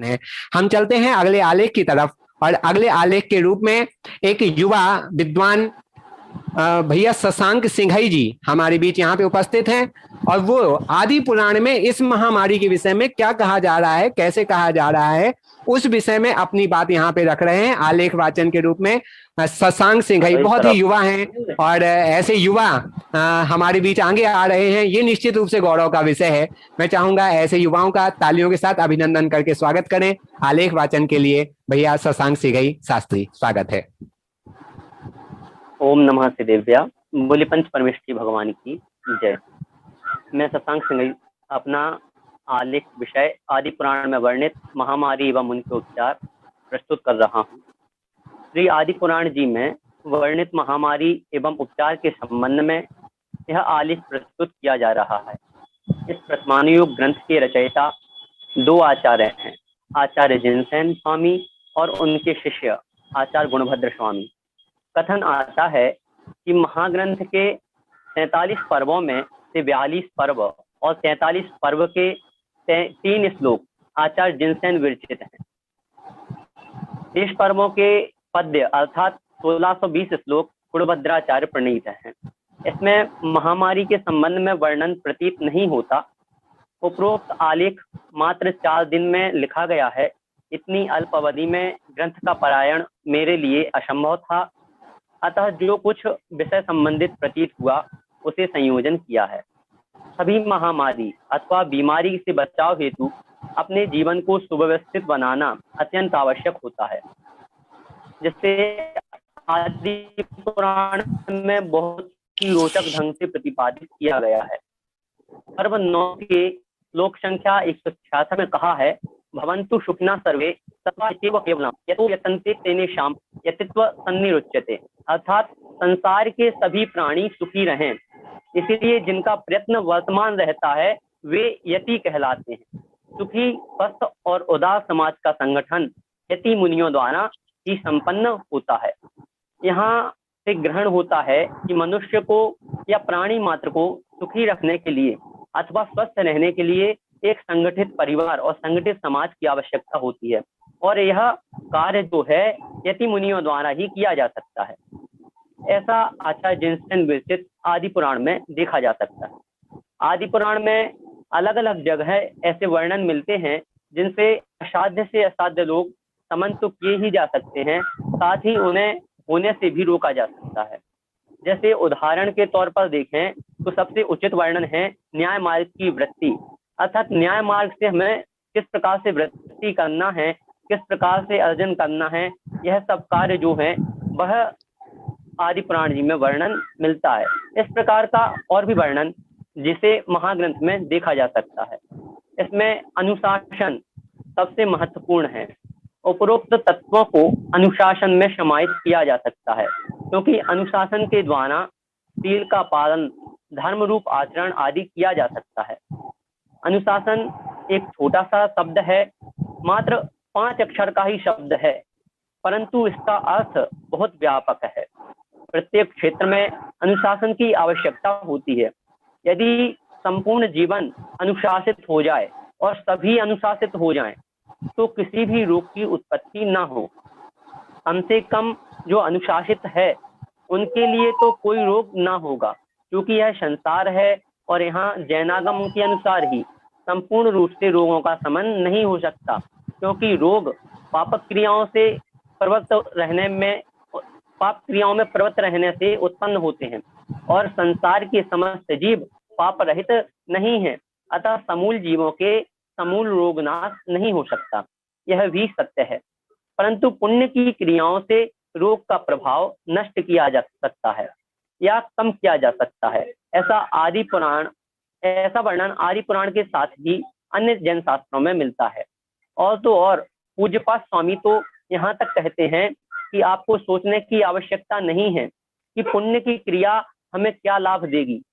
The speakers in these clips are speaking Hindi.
है। हम चलते हैं अगले आलेख की तरफ, और अगले आलेख के रूप में एक युवा विद्वान भैया शशांक सिंघई जी हमारे बीच यहाँ पे उपस्थित हैं, और वो आदि पुराण में इस महामारी के विषय में क्या कहा जा रहा है, कैसे कहा जा रहा है, उस विषय में अपनी बात यहाँ पे रख रहे हैं आलेख वाचन के रूप में। शशांक सिंघई बहुत ही युवा हैं, और ऐसे युवा हमारे बीच आगे आ रहे हैं, ये निश्चित रूप से गौरव का विषय है। मैं चाहूंगा ऐसे युवाओं का तालियों के साथ अभिनंदन करके स्वागत करें। आलेख वाचन के लिए भैया शशांक सिंघई शास्त्री, स्वागत है। ओम नमः सिद्धेभ्या, बोले पंच परमेष्ठी भगवान की जय। मैं शशांक सिंघई अपना आलेख विषय आदि पुराण में वर्णित महामारी एवं उनके उपचार प्रस्तुत कर रहा हूँ। श्री आदि पुराण जी में वर्णित महामारी एवं उपचार के संबंध में यह आलेख प्रस्तुत किया जा रहा है। इस प्रथमानुयोग ग्रंथ के रचयिता दो आचार्य हैं, आचार्य जिनसेन स्वामी और उनके शिष्य आचार्य गुणभद्र स्वामी। कथन आता है कि महाग्रंथ के 43 पर्वों में से 42 पर्व और 43 पर्व के 3 श्लोक आचार्य जिनसेन विरचित हैं। शेष पर्वों के पद्य अर्थात 1620 श्लोक गुणभद्राचार्य प्रणीत हैं। इसमें महामारी के संबंध में वर्णन प्रतीत नहीं होता। उपरोक्त आलेख मात्र 4 दिन में लिखा गया है। इतनी अल्प अवधि में ग्रंथ का पारायण मेरे लिए असंभव था, अतः जो कुछ विषय संबंधित प्रतीत हुआ उसे संयोजन किया है। सभी महामारी अथवा बीमारी से बचाव हेतु अपने जीवन को सुव्यवस्थित बनाना अत्यंत आवश्यक होता है, जिससे आदि पुराण में बहुत ही रोचक ढंग से प्रतिपादित किया गया है। पर्व 9 के श्लोक संख्या 166 में कहा है, भवन्तु सुखिनः सर्वे तत्त्वादेव केवलम यतो यतन्ते तेनेषां यतित्व सन्निरुच्यते। अर्थात संसार के सभी प्राणी सुखी रहें, इसलिए जिनका प्रयत्न वर्तमान रहता है वे यति कहलाते हैं। सुखी, स्वस्थ और उदार समाज का संगठन यति मुनियों द्वारा ही संपन्न होता है। यहाँ से ग्रहण होता है कि मनुष्य को या प्राणी मात्र को सुखी रखने के लिए अथवा स्वस्थ रहने के लिए एक संगठित परिवार और संगठित समाज की आवश्यकता होती है, और यह कार्य जो है यति मुनियों द्वारा ही किया जा सकता है। ऐसा आचार्य जिनसेन विरचित आदि पुराण में देखा जा सकता है। आदि पुराण में अलग अलग जगह ऐसे वर्णन मिलते हैं जिनसे असाध्य से असाध्य लोग समन तो किए ही जा सकते हैं, साथ ही उन्हें होने से भी रोका जा सकता है। जैसे उदाहरण के तौर पर देखें तो सबसे उचित वर्णन है न्याय मार्ग की वृत्ति, अर्थात न्याय मार्ग से हमें किस प्रकार से वृत्ति करना है, किस प्रकार से अर्जन करना है, यह सब कार्य जो है वह आदि पुराण जी में वर्णन मिलता है। इस प्रकार का और भी वर्णन जिसे महाग्रंथ में देखा जा सकता है। इसमें अनुशासन सबसे महत्वपूर्ण है। उपरोक्त तत्वों को अनुशासन में समाहित किया जा सकता है, क्योंकि अनुशासन के द्वारा शील का पालन, धर्म रूप आचरण आदि किया जा सकता है। अनुशासन एक छोटा सा शब्द है, मात्र 5 अक्षर का ही शब्द है, परंतु इसका अर्थ बहुत व्यापक है। प्रत्येक क्षेत्र में अनुशासन की आवश्यकता होती है। यदि संपूर्ण जीवन अनुशासित हो जाए और सभी अनुशासित हो जाएं, तो किसी भी रोग की उत्पत्ति ना हो। कम से कम जो अनुशासित है उनके लिए तो कोई रोग ना होगा, क्योंकि यह संसार है और यहाँ जैनागम के अनुसार ही संपूर्ण रूप से रोगों का शमन नहीं हो सकता, क्योंकि रोग पाप क्रियाओं में प्रवृत्त रहने से उत्पन्न होते हैं, और संसार के समस्त जीव पाप रहित नहीं है, अतः समूल जीवों के समूल रोग नाश नहीं हो सकता। यह भी सत्य है, परंतु पुण्य की क्रियाओं से रोग का प्रभाव नष्ट किया जा सकता है या कम किया जा सकता है। ऐसा वर्णन आदि पुराण के साथ ही अन्य जैन शास्त्रों में मिलता है। और तो और पूज्यपाद स्वामी तो यहाँ तक कहते हैं कि आपको सोचने की आवश्यकता नहीं है कि पुण्य की क्रिया हमें क्या लाभ देगी।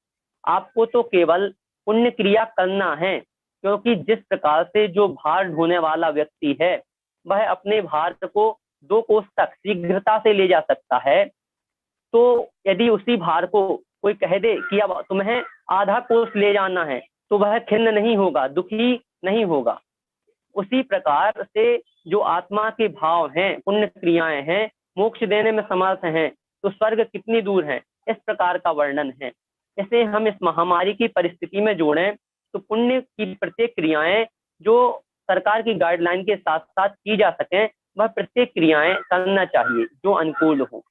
आपको तो केवल पुण्य क्रिया करना है, क्योंकि जिस प्रकार से जो भार ढोने वाला व्यक्ति है वह अपने भार को 2 कोस तक शीघ्रता से ले जा सकता है, तो यदि उसी भार को कोई कह दे कि अब तुम्हें आधा कोस ले जाना है, तो वह खिन्न नहीं होगा, दुखी नहीं होगा। उसी प्रकार से जो आत्मा के भाव हैं, पुण्य क्रियाएं हैं, मोक्ष देने में समर्थ हैं, तो स्वर्ग कितनी दूर है, इस प्रकार का वर्णन है। इसे हम इस महामारी की परिस्थिति में जोड़ें तो पुण्य की प्रत्येक क्रियाएं जो सरकार की गाइडलाइन के साथ साथ की जा सकें, वह प्रत्येक क्रियाएं करना चाहिए जो अनुकूल हो।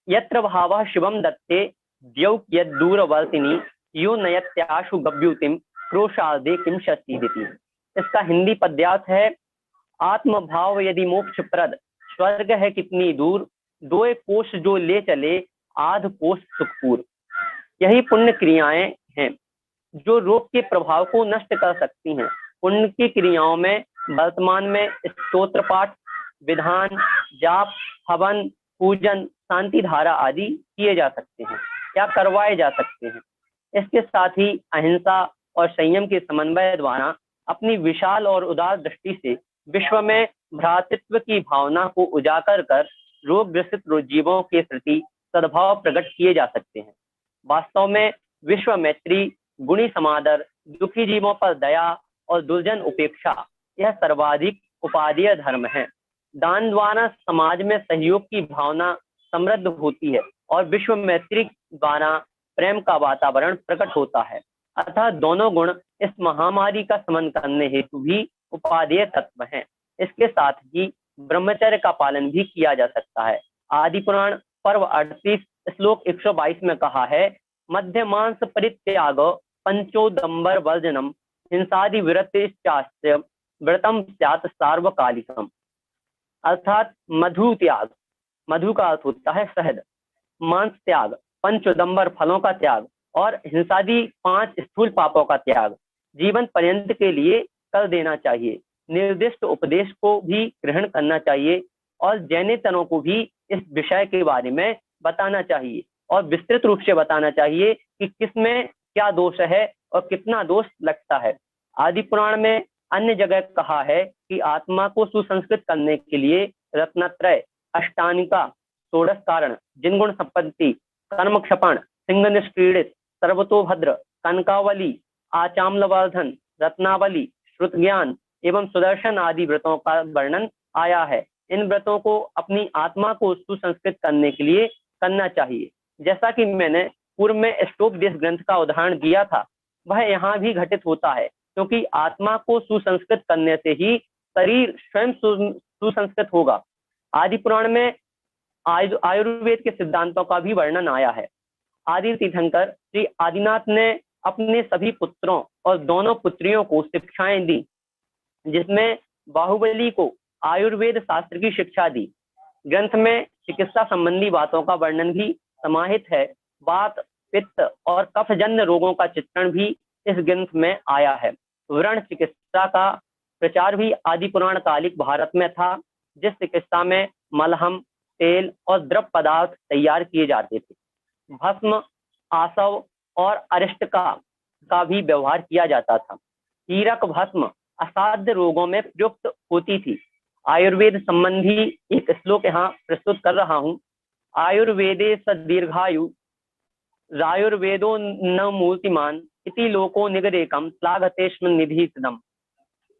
यत्र भावः शिवम दत्ते द्यौक यद दूरवर्तिनी यो नयत्याशु गव्युतिम क्रोशादे किम शस्तिदिति। इसका हिंदी पद्यार्थ है, आत्म भाव यदि मोक्ष प्रद, स्वर्ग है कितनी दूर, दो एक कोष जो ले चले, आध कोष सुखपूर। यही पुण्य क्रियाएं हैं जो रोग के प्रभाव को नष्ट कर सकती हैं। पुण्य की क्रियाओं में वर्तमान में स्तोत्र पाठ, विधान, जाप, हवन, पूजन, शांति धारा आदि किए जा सकते हैं या करवाए जा सकते हैं। इसके साथ ही अहिंसा और संयम के समन्वय द्वारा अपनी विशाल और उदार दृष्टि से विश्व में भ्रातृत्व की भावना को उजागर कर रोग ग्रसित जीवों के प्रति सद्भाव प्रकट किए जा सकते हैं। वास्तव में विश्व मैत्री, गुणी समादर, दुखी जीवों पर दया और दुर्जन उपेक्षा, यह सर्वाधिक उपादेय धर्म है। दान द्वारा समाज में सहयोग की भावना समृद्ध होती है और विश्व मैत्री द्वारा प्रेम का वातावरण प्रकट होता है। अतः दोनों गुण इस महामारी का समन करने हेतु भी उपादेय तत्व हैं। इसके साथ ही ब्रह्मचर्य का पालन भी किया जा सकता है। आदि पुराण पर्व 38 श्लोक 122 में कहा है, मध्य मांस परित्याग पंचोदंबर वर्जनम हिंसादि विरतिश्चास्य व्रतम स्यात् सार्वकालिकम। अर्थात मधु त्याग, मधु का अर्थ होता है शहद, मांस त्याग, पंचोदंबर फलों का त्याग और हिंसादि 5 स्थूल पापों का त्याग जीवन पर्यंत के लिए कर देना चाहिए। निर्दिष्ट उपदेश को भी ग्रहण करना चाहिए और जैनेतरों को भी इस विषय के बारे में बताना चाहिए और विस्तृत रूप से बताना चाहिए कि किसमें क्या दोष है और कितना दोष लगता है। आदि पुराण में अन्य जगह कहा है कि आत्मा को सुसंस्कृत करने के लिए रत्नत्रय, अष्टानिका, षोडश कारण, जिनगुण संपत्ति, कर्म क्षपण, सिंह निष्क्रीडित, सर्वतोभद्र, कनकावली, आचाम्लवर्धन, रत्नावली, श्रुत ज्ञान एवं सुदर्शन आदि व्रतों का वर्णन आया है। इन व्रतों को अपनी आत्मा को सुसंस्कृत करने के लिए करना चाहिए। जैसा कि मैंने पूर्व में स्टोपदेश ग्रंथ का उदाहरण दिया था, वह यहाँ भी घटित होता है, क्योंकि आत्मा को सुसंस्कृत करने से ही शरीर स्वयं सुसंस्कृत होगा। आदि पुराण में आयुर्वेद के सिद्धांतों का भी वर्णन आया है। आदि तीर्थंकर श्री आदिनाथ ने अपने सभी पुत्रों और दोनों पुत्रियों को शिक्षाएं दी, जिसमें बाहुबली को आयुर्वेद शास्त्र की शिक्षा दी। ग्रंथ में चिकित्सा संबंधी बातों का वर्णन भी समाहित है। वात, पित्त और कफजन्य रोगों का चित्रण भी इस ग्रंथ में आया है। व्रण चिकित्सा का प्रचार भी आदि पुराण कालिक भारत में था, जिस चिकित्सा में मलहम, तेल और द्रव पदार्थ तैयार किए जाते थे। भस्म, आसव और अरिष्टका का भी व्यवहार किया जाता था। हीरक भस्म असाध्य रोगों में प्रयुक्त होती थी। आयुर्वेद संबंधी एक श्लोक यहाँ प्रस्तुत कर रहा हूँ। आयुर्वेदे सदीर्घायु रायुर्वेदो न मूर्तिमान इति लोको निगदेकम श्लाघतेस्मिन् निधि सदम।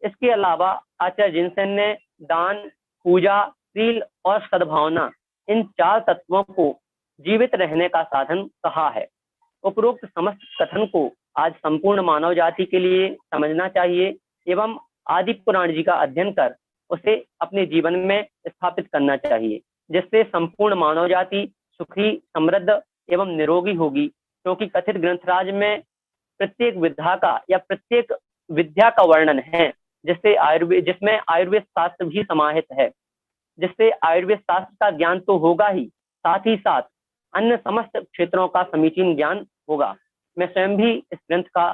इसके अलावा आचार्य जिनसेन ने दान, पूजा, शील और सद्भावना, इन 4 तत्वों को जीवित रहने का साधन कहा है। उपरोक्त समस्त कथन को आज संपूर्ण मानव जाति के लिए समझना चाहिए एवं आदि पुराण जी का अध्ययन कर उसे अपने जीवन में स्थापित करना चाहिए, जिससे संपूर्ण मानव जाति सुखी, समृद्ध एवं निरोगी होगी। क्योंकि कथित ग्रंथराज में प्रत्येक विद्या का या प्रत्येक विद्या का वर्णन है, जिसमें आयुर्वेद शास्त्र भी समाहित है, जिससे आयुर्वेद शास्त्र का ज्ञान तो होगा ही, साथ ही साथ अन्य समस्त क्षेत्रों का समीचीन ज्ञान होगा। मैं स्वयं भी इस ग्रंथ का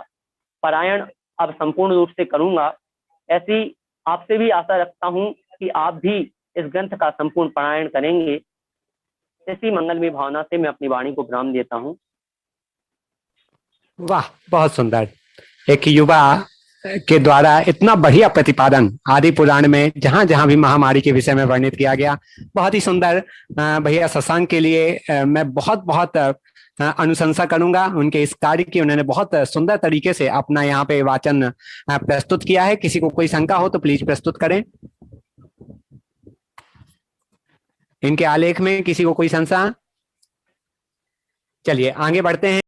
पारायण अब संपूर्ण रूप से करूंगा। ऐसी आपसे भी आशा रखता हूं कि आप भी इस ग्रंथ का संपूर्ण पारायण करेंगे। इसी मंगलमय भावना से मैं अपनी वाणी को विराम देता हूं। वाह, बहुत सुंदर। एक युवा के द्वारा इतना बढ़िया प्रतिपादन आदि पुराण में जहां जहां भी महामारी के विषय में वर्णित किया गया, बहुत ही सुंदर। भैया शशांक के लिए मैं बहुत बहुत अनुशंसा करूंगा उनके इस कार्य की। उन्होंने बहुत सुंदर तरीके से अपना यहाँ पे वाचन प्रस्तुत किया है। किसी को कोई शंका हो तो प्लीज प्रस्तुत करें। इनके आलेख में किसी को कोई संशय? चलिए आगे बढ़ते हैं।